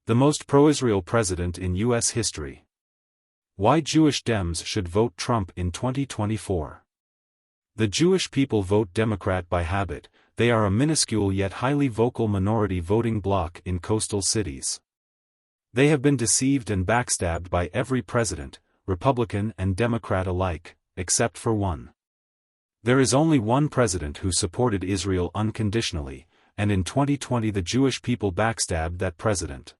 The most pro-Israel president in U.S. history. Why Jewish Dems should vote Trump in 2024. The Jewish people vote Democrat by habit. They are a minuscule yet highly vocal minority voting bloc in coastal cities. They have been deceived and backstabbed by every president, Republican and Democrat alike, except for one. There is only one president who supported Israel unconditionally, and in 2020 the Jewish people backstabbed that president.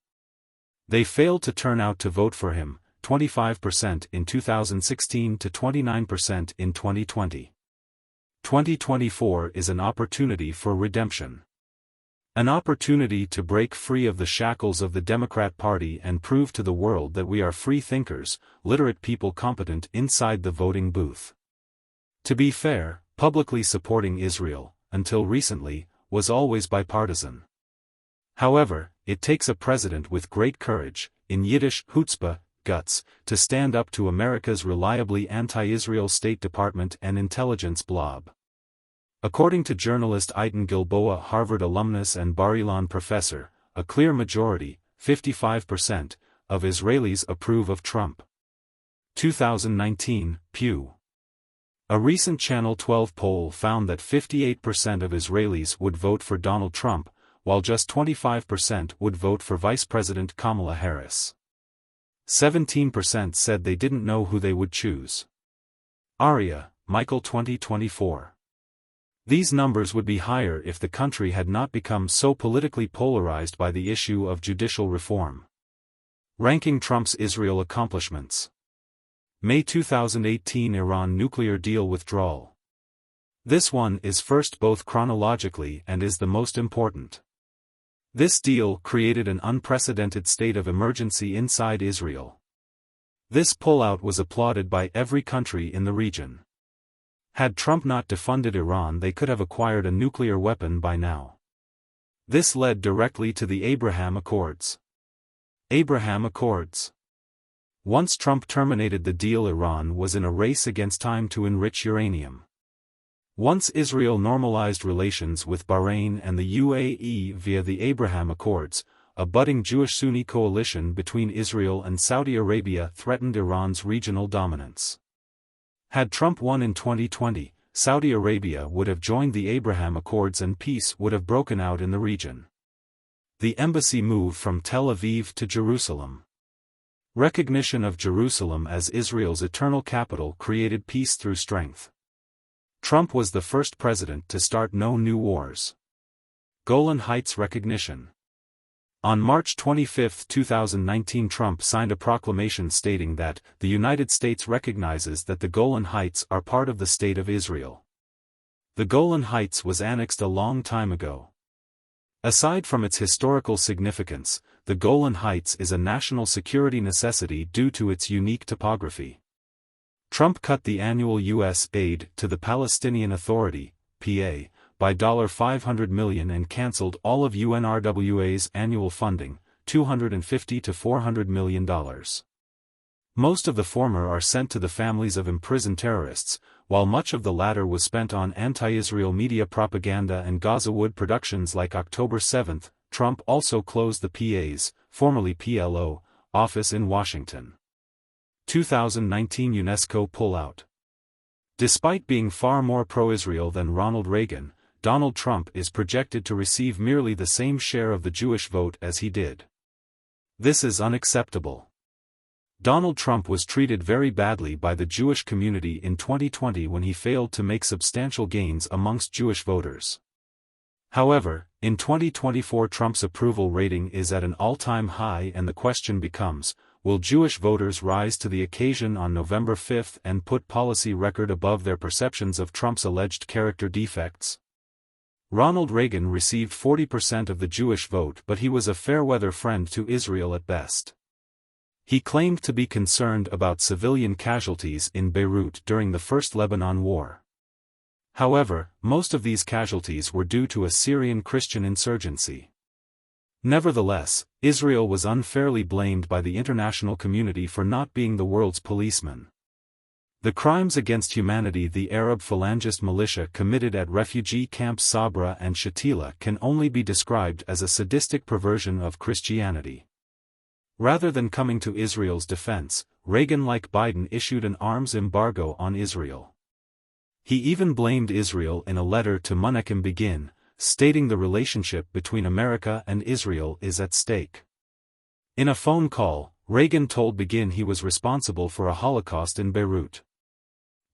They failed to turn out to vote for him, 25% in 2016 to 29% in 2020. 2024 is an opportunity for redemption. An opportunity to break free of the shackles of the Democrat Party and prove to the world that we are free thinkers, literate people competent inside the voting booth. To be fair, publicly supporting Israel, until recently, was always bipartisan. However, it takes a president with great courage, in Yiddish, chutzpah, guts, to stand up to America's reliably anti-Israel State Department and intelligence blob. According to journalist Eitan Gilboa, Harvard alumnus and Bar-Ilan professor, a clear majority, 55%, of Israelis approve of Trump. 2019, Pew. A recent Channel 12 poll found that 58% of Israelis would vote for Donald Trump, while just 25% would vote for Vice President Kamala Harris. 17% said they didn't know who they would choose. Aria, Michael 2024. These numbers would be higher if the country had not become so politically polarized by the issue of judicial reform. Ranking Trump's Israel accomplishments. May 2018 Iran nuclear deal withdrawal. This one is first both chronologically and is the most important. This deal created an unprecedented state of emergency inside Israel. This pullout was applauded by every country in the region. Had Trump not defunded Iran, they could have acquired a nuclear weapon by now. This led directly to the Abraham Accords. Abraham Accords. Once Trump terminated the deal, Iran was in a race against time to enrich uranium. Once Israel normalized relations with Bahrain and the UAE via the Abraham Accords, a budding Jewish-Sunni coalition between Israel and Saudi Arabia threatened Iran's regional dominance. Had Trump won in 2020, Saudi Arabia would have joined the Abraham Accords and peace would have broken out in the region. The embassy moved from Tel Aviv to Jerusalem. Recognition of Jerusalem as Israel's eternal capital created peace through strength. Trump was the first president to start no new wars. Golan Heights recognition. On March 25, 2019, Trump signed a proclamation stating that the United States recognizes that the Golan Heights are part of the State of Israel. The Golan Heights was annexed a long time ago. Aside from its historical significance, the Golan Heights is a national security necessity due to its unique topography. Trump cut the annual U.S. aid to the Palestinian Authority, PA, by $500 million and canceled all of UNRWA's annual funding, $250 to $400 million. Most of the former are sent to the families of imprisoned terrorists, while much of the latter was spent on anti-Israel media propaganda and Gazawood productions like October 7. Trump also closed the PA's, formerly PLO, office in Washington. 2019 UNESCO pullout. Despite being far more pro-Israel than Ronald Reagan, Donald Trump is projected to receive merely the same share of the Jewish vote as he did. This is unacceptable. Donald Trump was treated very badly by the Jewish community in 2020 when he failed to make substantial gains amongst Jewish voters. However, in 2024 Trump's approval rating is at an all-time high and the question becomes, will Jewish voters rise to the occasion on November 5 and put policy record above their perceptions of Trump's alleged character defects? Ronald Reagan received 40% of the Jewish vote, but he was a fair-weather friend to Israel at best. He claimed to be concerned about civilian casualties in Beirut during the First Lebanon War. However, most of these casualties were due to a Syrian Christian insurgency. Nevertheless, Israel was unfairly blamed by the international community for not being the world's policeman. The crimes against humanity the Arab Phalangist militia committed at refugee camps Sabra and Shatila can only be described as a sadistic perversion of Christianity. Rather than coming to Israel's defense, Reagan, like Biden, issued an arms embargo on Israel. He even blamed Israel in a letter to Menachem Begin, stating the relationship between America and Israel is at stake. In a phone call, Reagan told Begin he was responsible for a Holocaust in Beirut.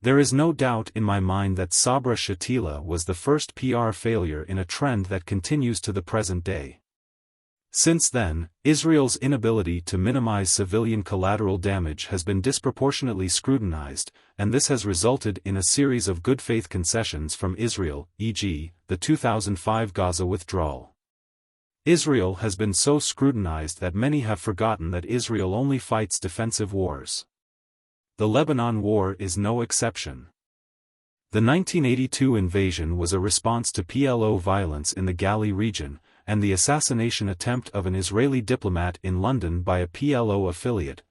There is no doubt in my mind that Sabra Shatila was the first PR failure in a trend that continues to the present day. Since then, Israel's inability to minimize civilian collateral damage has been disproportionately scrutinized, and this has resulted in a series of good faith concessions from Israel, e.g., the 2005 Gaza withdrawal. Israel has been so scrutinized that many have forgotten that Israel only fights defensive wars. The Lebanon War is no exception. The 1982 invasion was a response to PLO violence in the Galilee region, and the assassination attempt of an Israeli diplomat in London by a PLO affiliate.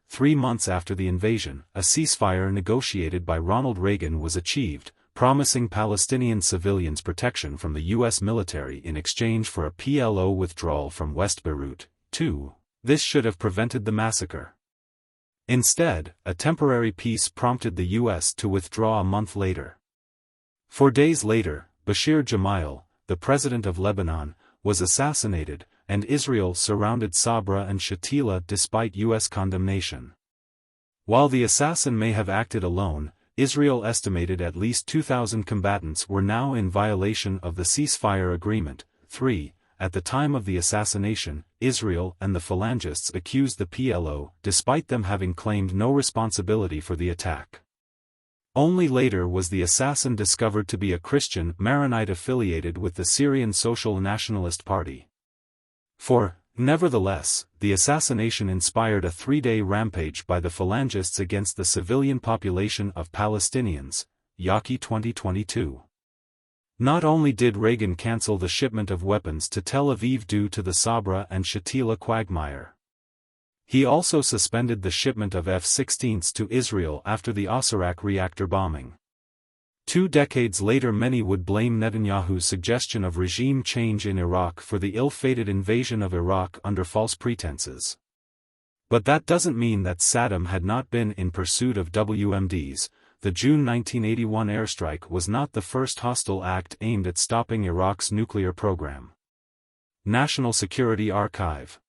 3 months after the invasion, a ceasefire negotiated by Ronald Reagan was achieved, promising Palestinian civilians protection from the U.S. military in exchange for a PLO withdrawal from West Beirut. 2. This should have prevented the massacre. Instead, a temporary peace prompted the U.S. to withdraw a month later. 4 days later, Bashir Gemayel, the president of Lebanon, was assassinated, and Israel surrounded Sabra and Shatila despite U.S. condemnation. While the assassin may have acted alone, Israel estimated at least 2,000 combatants were now in violation of the ceasefire agreement. 3. At the time of the assassination, Israel and the Phalangists accused the PLO, despite them having claimed no responsibility for the attack. Only later was the assassin discovered to be a Christian Maronite affiliated with the Syrian Social Nationalist Party. 4. Nevertheless, the assassination inspired a 3-day rampage by the Phalangists against the civilian population of Palestinians. Yaki 2022. Not only did Reagan cancel the shipment of weapons to Tel Aviv due to the Sabra and Shatila quagmire, he also suspended the shipment of F-16s to Israel after the Osirak reactor bombing. 2 decades later, many would blame Netanyahu's suggestion of regime change in Iraq for the ill-fated invasion of Iraq under false pretenses. But that doesn't mean that Saddam had not been in pursuit of WMDs. The June 1981 airstrike was not the first hostile act aimed at stopping Iraq's nuclear program. National Security Archive.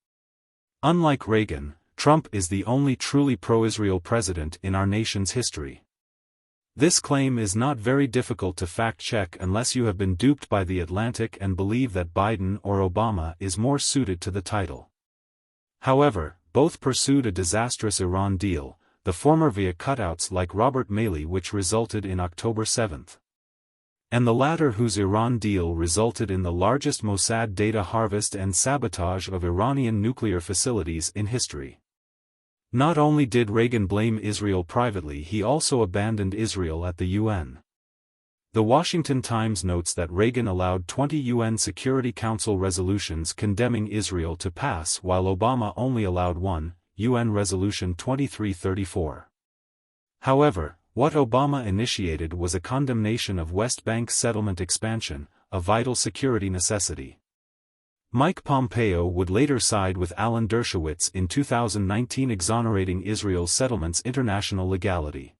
Unlike Reagan, Trump is the only truly pro-Israel president in our nation's history. This claim is not very difficult to fact-check unless you have been duped by The Atlantic and believe that Biden or Obama is more suited to the title. However, both pursued a disastrous Iran deal, the former via cutouts like Robert Malley, which resulted in October 7, and the latter whose Iran deal resulted in the largest Mossad data harvest and sabotage of Iranian nuclear facilities in history. Not only did Reagan blame Israel privately, he also abandoned Israel at the UN. The Washington Times notes that Reagan allowed 20 UN Security Council resolutions condemning Israel to pass while Obama only allowed one, UN Resolution 2334. However, what Obama initiated was a condemnation of West Bank settlement expansion, a vital security necessity. Mike Pompeo would later side with Alan Dershowitz in 2019, exonerating Israel's settlement's international legality.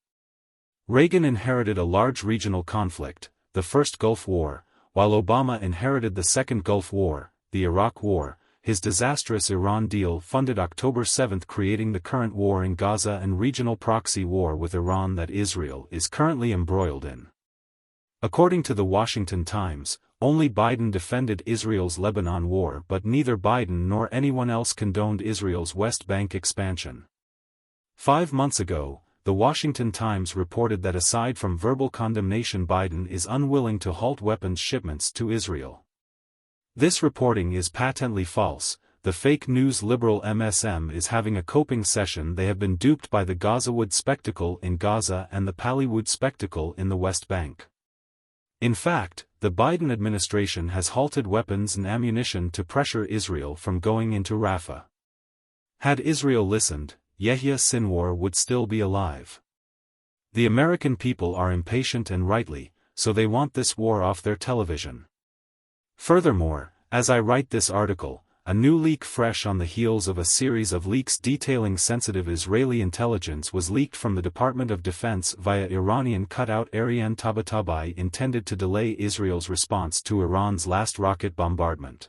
Reagan inherited a large regional conflict, the First Gulf War, while Obama inherited the Second Gulf War, the Iraq War. His disastrous Iran deal funded October 7, creating the current war in Gaza and regional proxy war with Iran that Israel is currently embroiled in. According to the Washington Times, only Biden defended Israel's Lebanon war, but neither Biden nor anyone else condoned Israel's West Bank expansion. 5 months ago, the Washington Times reported that aside from verbal condemnation, Biden is unwilling to halt weapons shipments to Israel. This reporting is patently false. The fake news liberal MSM is having a coping session. They have been duped by the Gazawood spectacle in Gaza and the Pallywood spectacle in the West Bank. In fact, the Biden administration has halted weapons and ammunition to pressure Israel from going into Rafah. Had Israel listened, Yahya Sinwar would still be alive. The American people are impatient, and rightly, so they want this war off their television. Furthermore, as I write this article, A new leak fresh on the heels of a series of leaks detailing sensitive Israeli intelligence was leaked from the Department of Defense via Iranian cutout Ariane Tabatabai intended to delay Israel's response to Iran's last rocket bombardment.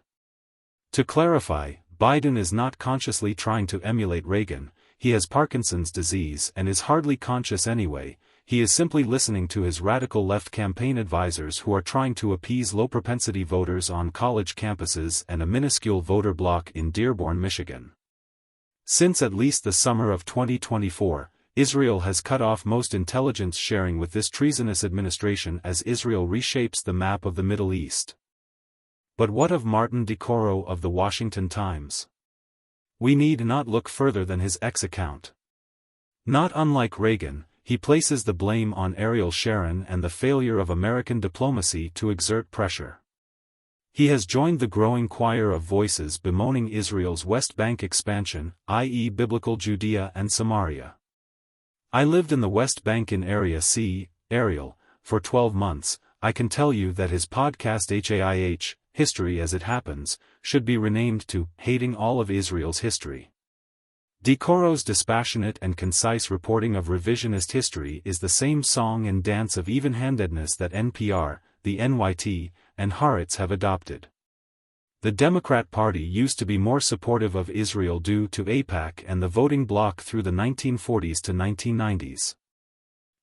To clarify, Biden is not consciously trying to emulate Reagan. He has Parkinson's disease and is hardly conscious anyway. He is simply listening to his radical left campaign advisors who are trying to appease low-propensity voters on college campuses and a minuscule voter bloc in Dearborn, Michigan. Since at least the summer of 2024, Israel has cut off most intelligence sharing with this treasonous administration as Israel reshapes the map of the Middle East. But what of Martin DeCoro of the Washington Times? We need not look further than his X account. Not unlike Reagan, he places the blame on Ariel Sharon and the failure of American diplomacy to exert pressure. He has joined the growing choir of voices bemoaning Israel's West Bank expansion, i.e. biblical Judea and Samaria. I lived in the West Bank in Area C, Ariel, for 12 months. I can tell you that his podcast HAIH, History as It Happens, should be renamed to Hating All of Israel's History. DeCoro's dispassionate and concise reporting of revisionist history is the same song and dance of even-handedness that NPR, the NYT, and Haaretz have adopted. The Democrat Party used to be more supportive of Israel due to AIPAC and the voting bloc through the 1940s to 1990s.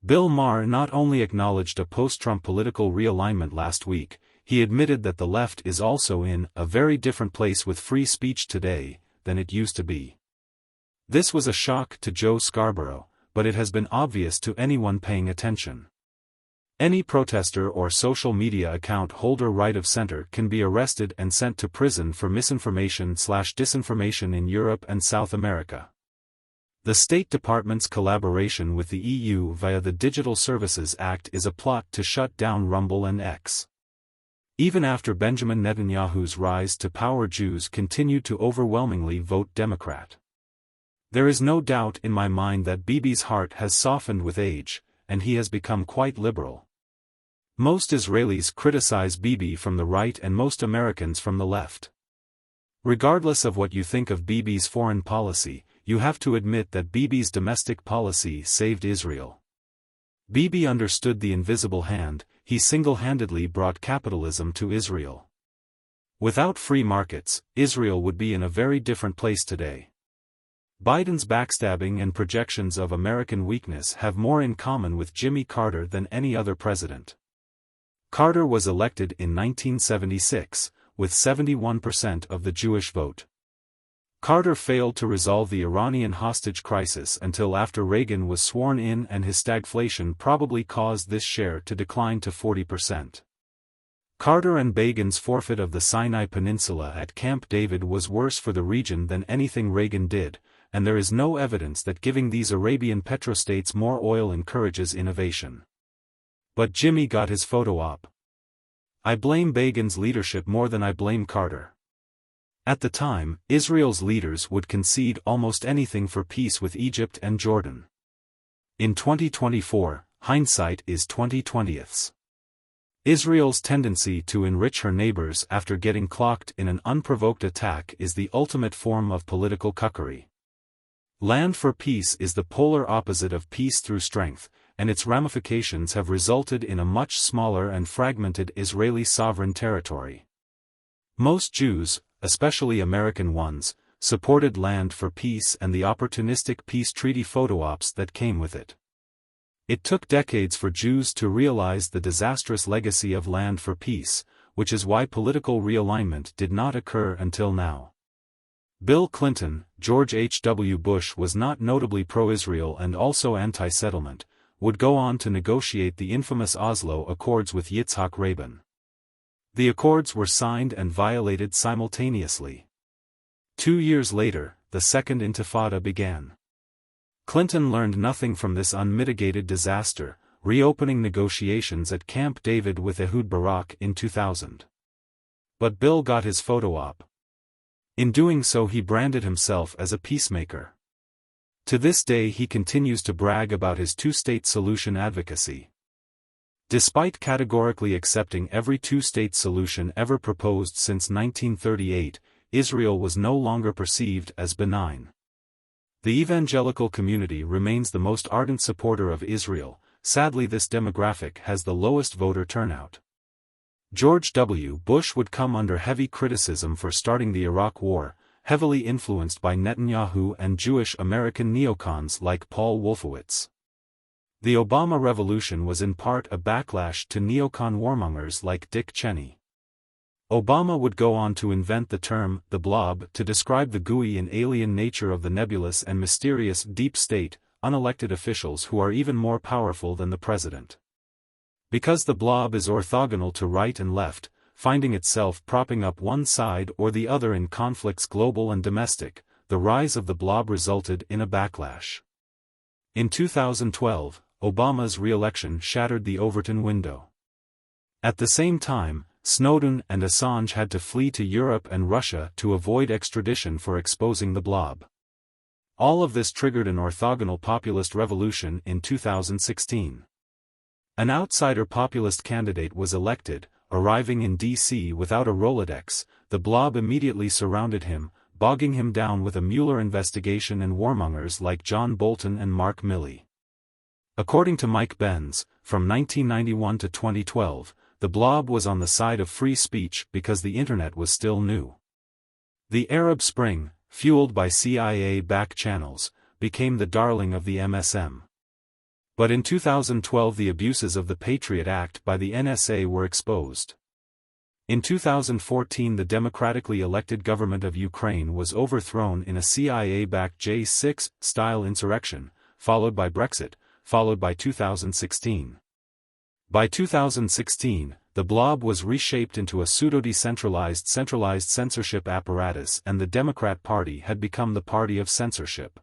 Bill Maher not only acknowledged a post-Trump political realignment last week, he admitted that the left is also in a very different place with free speech today than it used to be. This was a shock to Joe Scarborough, but it has been obvious to anyone paying attention. Any protester or social media account holder right of center can be arrested and sent to prison for misinformation/disinformation in Europe and South America. The State Department's collaboration with the EU via the Digital Services Act is a plot to shut down Rumble and X. Even after Benjamin Netanyahu's rise to power, Jews continue to overwhelmingly vote Democrat. There is no doubt in my mind that Bibi's heart has softened with age, and he has become quite liberal. Most Israelis criticize Bibi from the right and most Americans from the left. Regardless of what you think of Bibi's foreign policy, you have to admit that Bibi's domestic policy saved Israel. Bibi understood the invisible hand. He single-handedly brought capitalism to Israel. Without free markets, Israel would be in a very different place today. Biden's backstabbing and projections of American weakness have more in common with Jimmy Carter than any other president. Carter was elected in 1976, with 71% of the Jewish vote. Carter failed to resolve the Iranian hostage crisis until after Reagan was sworn in, and his stagflation probably caused this share to decline to 40%. Carter and Begin's forfeit of the Sinai Peninsula at Camp David was worse for the region than anything Reagan did, and there is no evidence that giving these Arabian petrostates more oil encourages innovation. But Jimmy got his photo op. I blame Begin's leadership more than I blame Carter. At the time, Israel's leaders would concede almost anything for peace with Egypt and Jordan. In 2024, hindsight is 20/20ths. Israel's tendency to enrich her neighbors after getting clocked in an unprovoked attack is the ultimate form of political cuckery. Land for peace is the polar opposite of peace through strength, and its ramifications have resulted in a much smaller and fragmented Israeli sovereign territory. Most Jews, especially American ones, supported Land for Peace and the opportunistic peace treaty photo ops that came with it. It took decades for Jews to realize the disastrous legacy of Land for Peace, which is why political realignment did not occur until now. Bill Clinton, George H.W. Bush was not notably pro-Israel and also anti-settlement, would go on to negotiate the infamous Oslo Accords with Yitzhak Rabin. The accords were signed and violated simultaneously. 2 years later, the Second Intifada began. Clinton learned nothing from this unmitigated disaster, reopening negotiations at Camp David with Ehud Barak in 2000. But Bill got his photo op. In doing so, he branded himself as a peacemaker. To this day, he continues to brag about his two-state solution advocacy. Despite categorically accepting every two-state solution ever proposed since 1938, Israel was no longer perceived as benign. The evangelical community remains the most ardent supporter of Israel. Sadly, this demographic has the lowest voter turnout. George W. Bush would come under heavy criticism for starting the Iraq War, heavily influenced by Netanyahu and Jewish American neocons like Paul Wolfowitz. The Obama Revolution was in part a backlash to neocon warmongers like Dick Cheney. Obama would go on to invent the term, the blob, to describe the gooey and alien nature of the nebulous and mysterious deep state, unelected officials who are even more powerful than the president. Because the blob is orthogonal to right and left, finding itself propping up one side or the other in conflicts global and domestic, the rise of the blob resulted in a backlash. In 2012, Obama's re-election shattered the Overton window. At the same time, Snowden and Assange had to flee to Europe and Russia to avoid extradition for exposing the blob. All of this triggered an orthogonal populist revolution in 2016. An outsider populist candidate was elected, arriving in D.C. without a Rolodex. The blob immediately surrounded him, bogging him down with a Mueller investigation and warmongers like John Bolton and Mark Milley. According to Mike Benz, from 1991 to 2012, the blob was on the side of free speech because the internet was still new. The Arab Spring, fueled by CIA back channels, became the darling of the MSM. But in 2012 the abuses of the Patriot Act by the NSA were exposed. In 2014 the democratically elected government of Ukraine was overthrown in a CIA-backed J6-style insurrection, followed by Brexit, followed by 2016. By 2016, the blob was reshaped into a pseudo-decentralized centralized censorship apparatus, and the Democrat Party had become the party of censorship.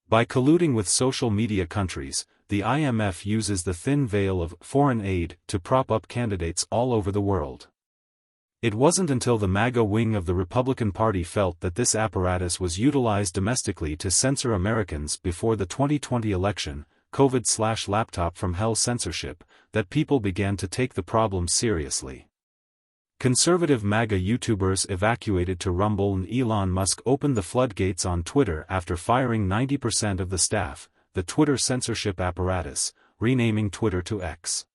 By colluding with social media countries, the IMF uses the thin veil of foreign aid to prop up candidates all over the world. It wasn't until the MAGA wing of the Republican Party felt that this apparatus was utilized domestically to censor Americans before the 2020 election, COVID/laptop from hell censorship, that people began to take the problem seriously. Conservative MAGA YouTubers evacuated to Rumble, and Elon Musk opened the floodgates on Twitter after firing 90% of the staff, the Twitter censorship apparatus, renaming Twitter to X.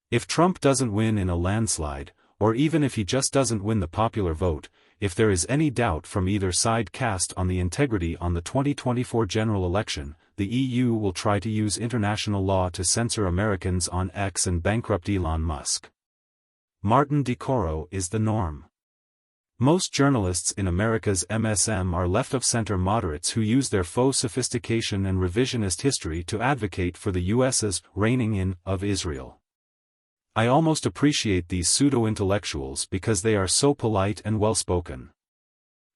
If Trump doesn't win in a landslide, or even if he just doesn't win the popular vote, if there is any doubt from either side cast on the integrity on the 2024 general election, the EU will try to use international law to censor Americans on X and bankrupt Elon Musk. Martin DeCoro is the norm. Most journalists in America's MSM are left-of-center moderates who use their faux sophistication and revisionist history to advocate for the US's reining in of Israel. I almost appreciate these pseudo-intellectuals because they are so polite and well-spoken.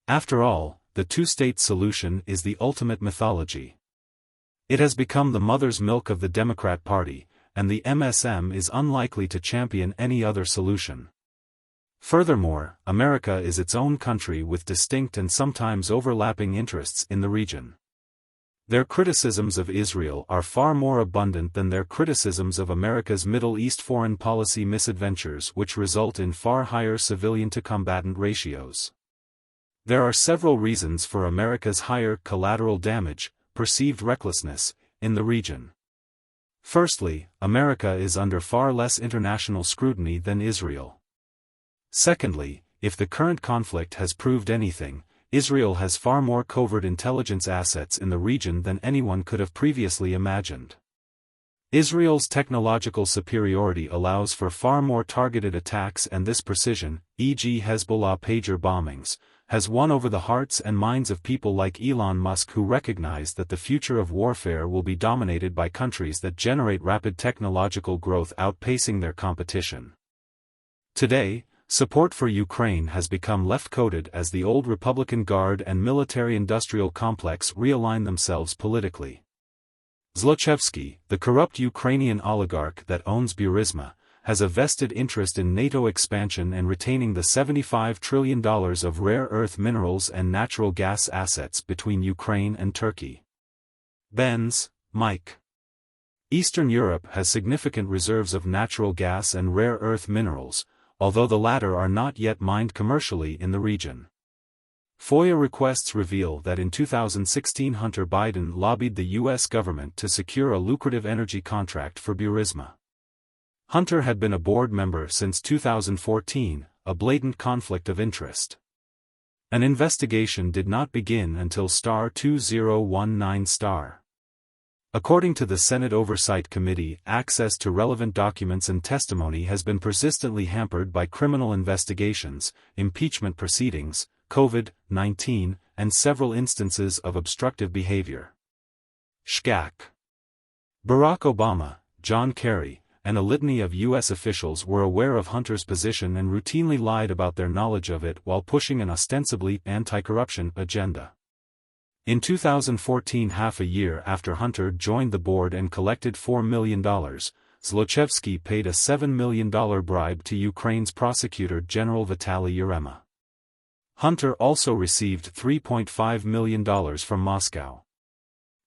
After all, the two-state solution is the ultimate mythology. It has become the mother's milk of the Democrat Party, and the MSM is unlikely to champion any other solution. Furthermore, America is its own country with distinct and sometimes overlapping interests in the region. Their criticisms of Israel are far more abundant than their criticisms of America's Middle East foreign policy misadventures, which result in far higher civilian-to-combatant ratios. There are several reasons for America's higher collateral damage, perceived recklessness, in the region. Firstly, America is under far less international scrutiny than Israel. Secondly, if the current conflict has proved anything, Israel has far more covert intelligence assets in the region than anyone could have previously imagined. Israel's technological superiority allows for far more targeted attacks, and this precision, e.g. Hezbollah pager bombings, has won over the hearts and minds of people like Elon Musk, who recognize that the future of warfare will be dominated by countries that generate rapid technological growth outpacing their competition. Today, support for Ukraine has become left-coded as the old Republican Guard and military-industrial complex realign themselves politically. Zlochevsky, the corrupt Ukrainian oligarch that owns Burisma, has a vested interest in NATO expansion and retaining the $75 trillion of rare earth minerals and natural gas assets between Ukraine and Turkey. Benz, Mike. Eastern Europe has significant reserves of natural gas and rare earth minerals, although the latter are not yet mined commercially in the region. FOIA requests reveal that in 2016 Hunter Biden lobbied the U.S. government to secure a lucrative energy contract for Burisma. Hunter had been a board member since 2014, a blatant conflict of interest. An investigation did not begin until *2019*. According to the Senate Oversight Committee, access to relevant documents and testimony has been persistently hampered by criminal investigations, impeachment proceedings, COVID-19, and several instances of obstructive behavior. Shkak. Barack Obama, John Kerry, and a litany of U.S. officials were aware of Hunter's position and routinely lied about their knowledge of it while pushing an ostensibly anti-corruption agenda. In 2014, half a year after Hunter joined the board and collected $4 million, Zlochevsky paid a $7 million bribe to Ukraine's Prosecutor General Vitaly Yarema. Hunter also received $3.5 million from Moscow.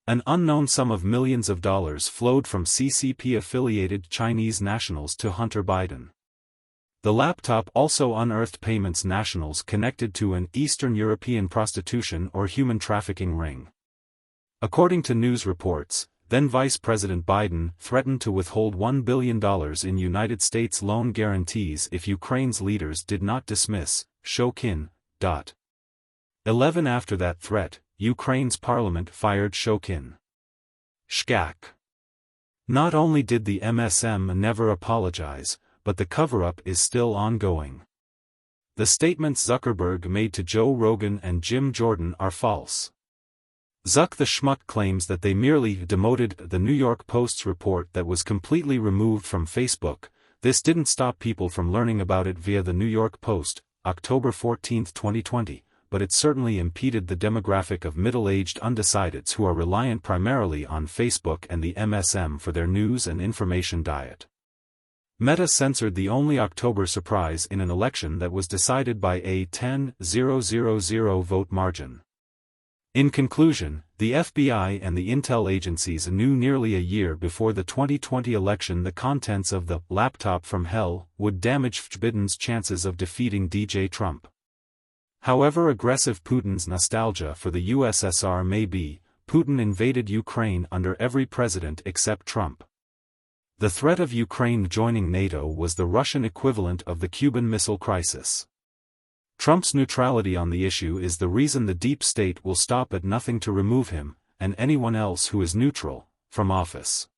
An unknown sum of millions of dollars flowed from CCP-affiliated Chinese nationals to Hunter Biden. The laptop also unearthed payments nationals connected to an Eastern European prostitution or human trafficking ring. According to news reports, then Vice President Biden threatened to withhold $1 billion in United States loan guarantees if Ukraine's leaders did not dismiss Shokin. 11 After that threat, Ukraine's parliament fired Shokin. Shkak. Not only did the MSM never apologize, but the cover-up is still ongoing. The statements Zuckerberg made to Joe Rogan and Jim Jordan are false. Zuck the schmuck claims that they merely demoted the New York Post's report that was completely removed from Facebook. This didn't stop people from learning about it via the New York Post, October 14, 2020, but it certainly impeded the demographic of middle-aged undecideds who are reliant primarily on Facebook and the MSM for their news and information diet. Meta censored the only October surprise in an election that was decided by a 10,000 vote margin. In conclusion, the FBI and the intel agencies knew nearly a year before the 2020 election the contents of the laptop from hell would damage Biden's chances of defeating DJ Trump. However aggressive Putin's nostalgia for the USSR may be, Putin invaded Ukraine under every president except Trump. The threat of Ukraine joining NATO was the Russian equivalent of the Cuban Missile Crisis. Trump's neutrality on the issue is the reason the deep state will stop at nothing to remove him, and anyone else who is neutral, from office.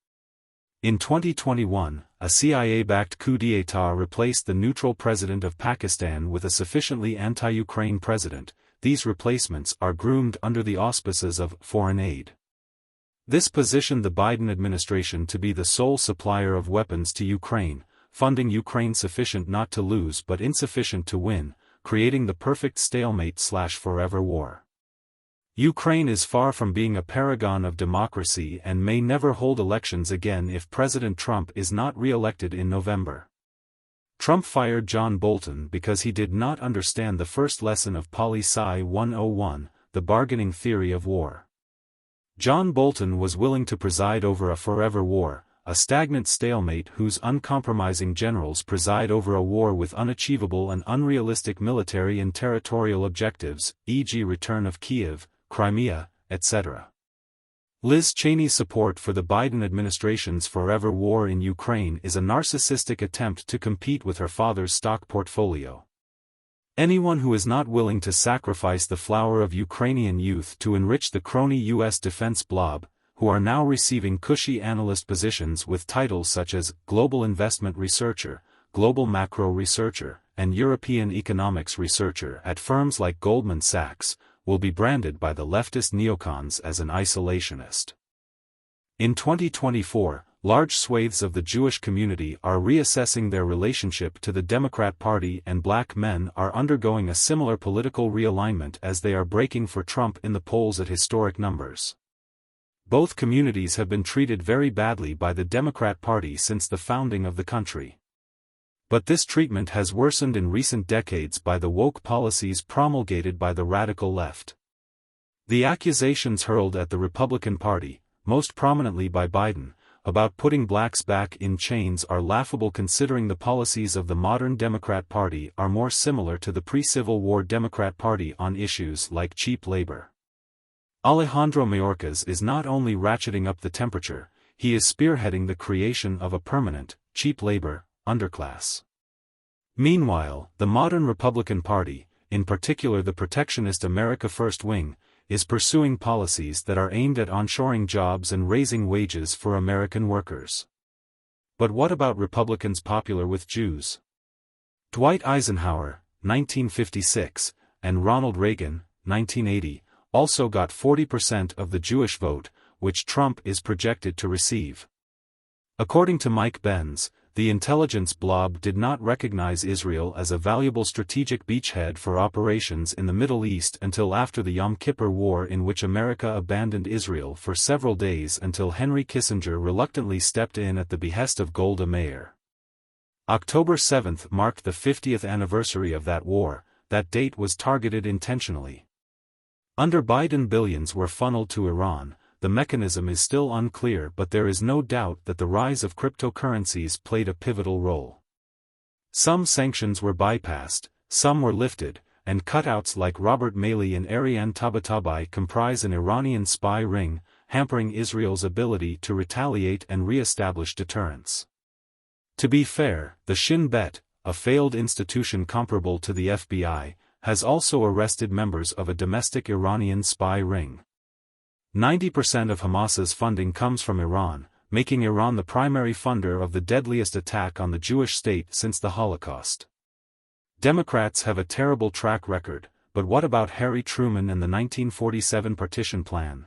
In 2021, a CIA-backed coup d'état replaced the neutral president of Pakistan with a sufficiently anti-Ukraine president. These replacements are groomed under the auspices of foreign aid. This positioned the Biden administration to be the sole supplier of weapons to Ukraine, funding Ukraine sufficient not to lose but insufficient to win, creating the perfect stalemate/forever war. Ukraine is far from being a paragon of democracy and may never hold elections again if President Trump is not re-elected in November. Trump fired John Bolton because he did not understand the first lesson of Poli-Sci 101, the bargaining theory of war. John Bolton was willing to preside over a forever war, a stagnant stalemate whose uncompromising generals preside over a war with unachievable and unrealistic military and territorial objectives, e.g. return of Kiev, Crimea, etc. Liz Cheney's support for the Biden administration's forever war in Ukraine is a narcissistic attempt to compete with her father's stock portfolio. Anyone who is not willing to sacrifice the flower of Ukrainian youth to enrich the crony U.S. defense blob, who are now receiving cushy analyst positions with titles such as Global Investment Researcher, Global Macro Researcher, and European Economics Researcher at firms like Goldman Sachs, will be branded by the leftist neocons as an isolationist. In 2024, large swathes of the Jewish community are reassessing their relationship to the Democrat Party, and black men are undergoing a similar political realignment as they are breaking for Trump in the polls at historic numbers. Both communities have been treated very badly by the Democrat Party since the founding of the country. But this treatment has worsened in recent decades by the woke policies promulgated by the radical left. The accusations hurled at the Republican Party, most prominently by Biden, about putting blacks back in chains are laughable considering the policies of the modern Democrat Party are more similar to the pre-Civil War Democrat Party on issues like cheap labor. Alejandro Mayorkas is not only ratcheting up the temperature, he is spearheading the creation of a permanent, cheap labor, underclass. Meanwhile, the modern Republican Party, in particular the protectionist America First wing, is pursuing policies that are aimed at onshoring jobs and raising wages for American workers. But what about Republicans popular with Jews? Dwight Eisenhower, 1956, and Ronald Reagan, 1980, also got 40% of the Jewish vote, which Trump is projected to receive. According to Mike Benz, the intelligence blob did not recognize Israel as a valuable strategic beachhead for operations in the Middle East until after the Yom Kippur War, in which America abandoned Israel for several days until Henry Kissinger reluctantly stepped in at the behest of Golda Meir. October 7 marked the 50th anniversary of that war. That date was targeted intentionally. Under Biden, billions were funneled to Iran. The mechanism is still unclear, but there is no doubt that the rise of cryptocurrencies played a pivotal role. Some sanctions were bypassed, some were lifted, and cutouts like Robert Malley and Ariane Tabatabai comprise an Iranian spy ring, hampering Israel's ability to retaliate and re-establish deterrence. To be fair, the Shin Bet, a failed institution comparable to the FBI, has also arrested members of a domestic Iranian spy ring. 90% of Hamas's funding comes from Iran, making Iran the primary funder of the deadliest attack on the Jewish state since the Holocaust. Democrats have a terrible track record, but what about Harry Truman and the 1947 partition plan?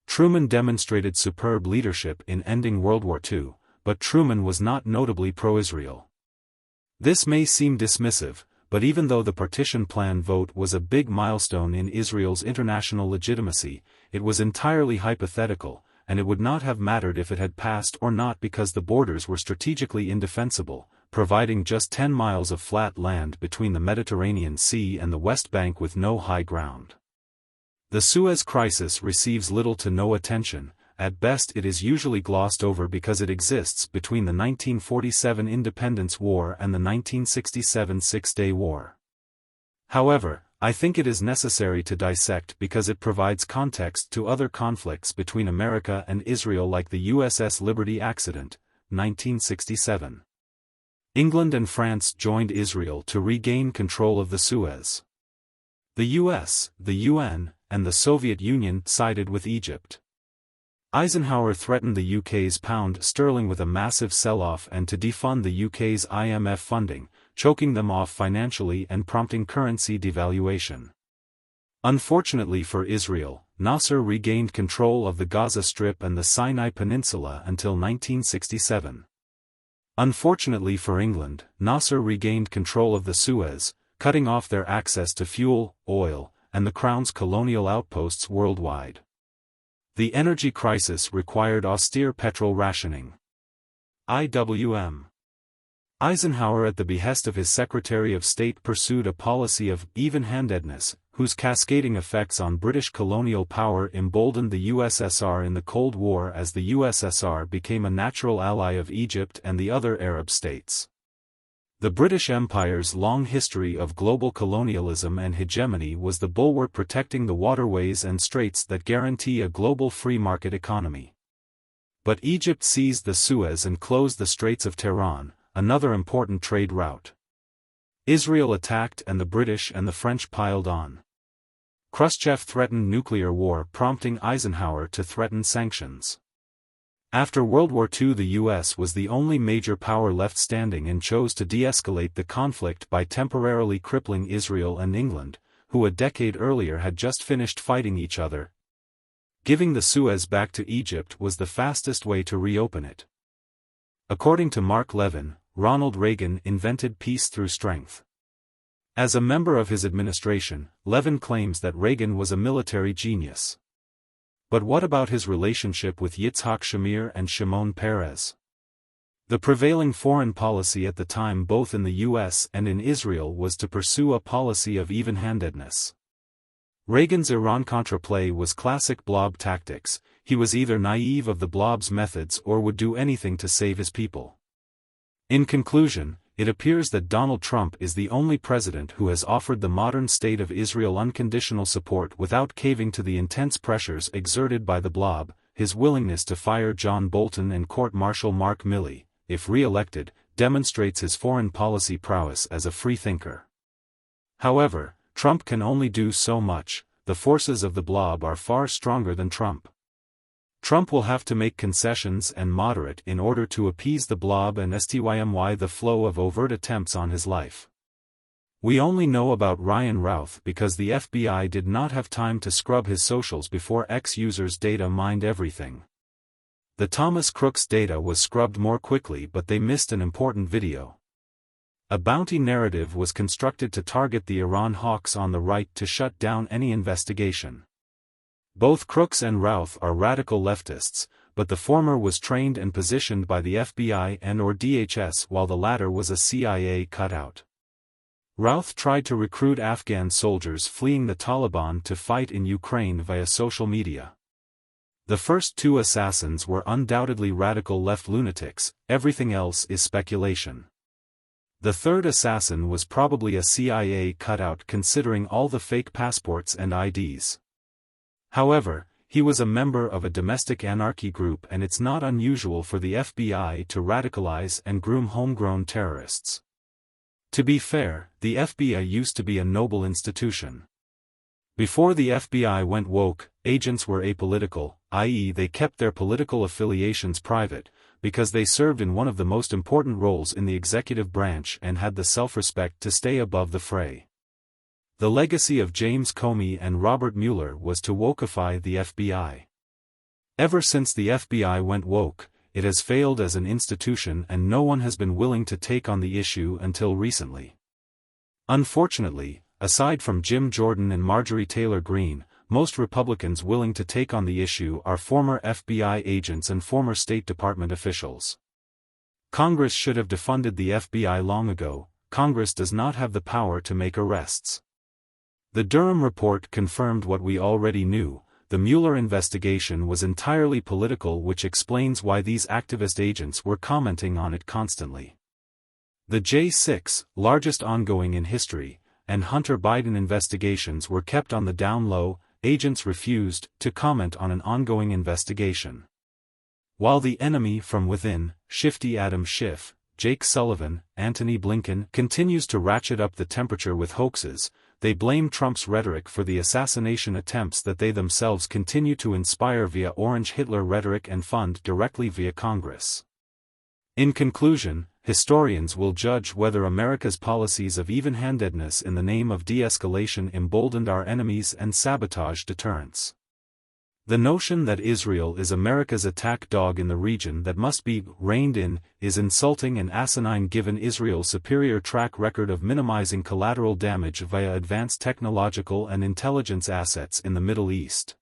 Truman demonstrated superb leadership in ending World War II, but Truman was not notably pro-Israel. This may seem dismissive, but even though the partition plan vote was a big milestone in Israel's international legitimacy, it was entirely hypothetical, and it would not have mattered if it had passed or not because the borders were strategically indefensible, providing just 10 miles of flat land between the Mediterranean Sea and the West Bank with no high ground. The Suez Crisis receives little to no attention. At best it is usually glossed over because it exists between the 1947 Independence War and the 1967 Six-Day War. However, I think it is necessary to dissect because it provides context to other conflicts between America and Israel, like the USS Liberty accident, 1967. England and France joined Israel to regain control of the Suez. The US, the UN, and the Soviet Union sided with Egypt. Eisenhower threatened the UK's pound sterling with a massive sell-off and to defund the UK's IMF funding, choking them off financially and prompting currency devaluation. Unfortunately for Israel, Nasser regained control of the Gaza Strip and the Sinai Peninsula until 1967. Unfortunately for England, Nasser regained control of the Suez, cutting off their access to fuel, oil, and the Crown's colonial outposts worldwide. The energy crisis required austere petrol rationing. IWM. Eisenhower, at the behest of his Secretary of State, pursued a policy of even-handedness, whose cascading effects on British colonial power emboldened the USSR in the Cold War as the USSR became a natural ally of Egypt and the other Arab states. The British Empire's long history of global colonialism and hegemony was the bulwark protecting the waterways and straits that guarantee a global free market economy. But Egypt seized the Suez and closed the Straits of Tehran, another important trade route. Israel attacked and the British and the French piled on. Khrushchev threatened nuclear war, prompting Eisenhower to threaten sanctions. After World War II, the U.S. was the only major power left standing and chose to de-escalate the conflict by temporarily crippling Israel and England, who a decade earlier had just finished fighting each other. Giving the Suez back to Egypt was the fastest way to reopen it. According to Mark Levin, Ronald Reagan invented peace through strength. As a member of his administration, Levin claims that Reagan was a military genius. But what about his relationship with Yitzhak Shamir and Shimon Peres? The prevailing foreign policy at the time both in the US and in Israel was to pursue a policy of even-handedness. Reagan's Iran-Contra play was classic blob tactics. he was either naive of the blob's methods or would do anything to save his people. In conclusion, it appears that Donald Trump is the only president who has offered the modern state of Israel unconditional support without caving to the intense pressures exerted by the blob. His willingness to fire John Bolton and court-martial Mark Milley, if re-elected, demonstrates his foreign policy prowess as a freethinker. However, Trump can only do so much. The forces of the blob are far stronger than Trump. Trump will have to make concessions and moderate in order to appease the blob and stymy the flow of overt attempts on his life. We only know about Ryan Routh because the FBI did not have time to scrub his socials before ex-users' data mined everything. The Thomas Crooks data was scrubbed more quickly, but they missed an important video. A bounty narrative was constructed to target the Iran hawks on the right to shut down any investigation. Both Crooks and Routh are radical leftists, but the former was trained and positioned by the FBI and/or DHS while the latter was a CIA cutout. Routh tried to recruit Afghan soldiers fleeing the Taliban to fight in Ukraine via social media. The first two assassins were undoubtedly radical left lunatics, everything else is speculation. The third assassin was probably a CIA cutout considering all the fake passports and IDs. However, he was a member of a domestic anarchy group, and it's not unusual for the FBI to radicalize and groom homegrown terrorists. To be fair, the FBI used to be a noble institution. Before the FBI went woke, agents were apolitical, i.e. they kept their political affiliations private, because they served in one of the most important roles in the executive branch and had the self-respect to stay above the fray. The legacy of James Comey and Robert Mueller was to wokeify the FBI. Ever since the FBI went woke, it has failed as an institution and no one has been willing to take on the issue until recently. Unfortunately, aside from Jim Jordan and Marjorie Taylor Greene, most Republicans willing to take on the issue are former FBI agents and former State Department officials. Congress should have defunded the FBI long ago. Congress does not have the power to make arrests. The Durham report confirmed what we already knew. The Mueller investigation was entirely political, which explains why these activist agents were commenting on it constantly. The J6, largest ongoing in history, and Hunter Biden investigations were kept on the down low. Agents refused to comment on an ongoing investigation. While the enemy from within, Shifty Adam Schiff, Jake Sullivan, Antony Blinken, continues to ratchet up the temperature with hoaxes, they blame Trump's rhetoric for the assassination attempts that they themselves continue to inspire via Orange Hitler rhetoric and fund directly via Congress. In conclusion, historians will judge whether America's policies of even-handedness in the name of de-escalation emboldened our enemies and sabotaged deterrence. The notion that Israel is America's attack dog in the region that must be reined in is insulting and asinine given Israel's superior track record of minimizing collateral damage via advanced technological and intelligence assets in the Middle East.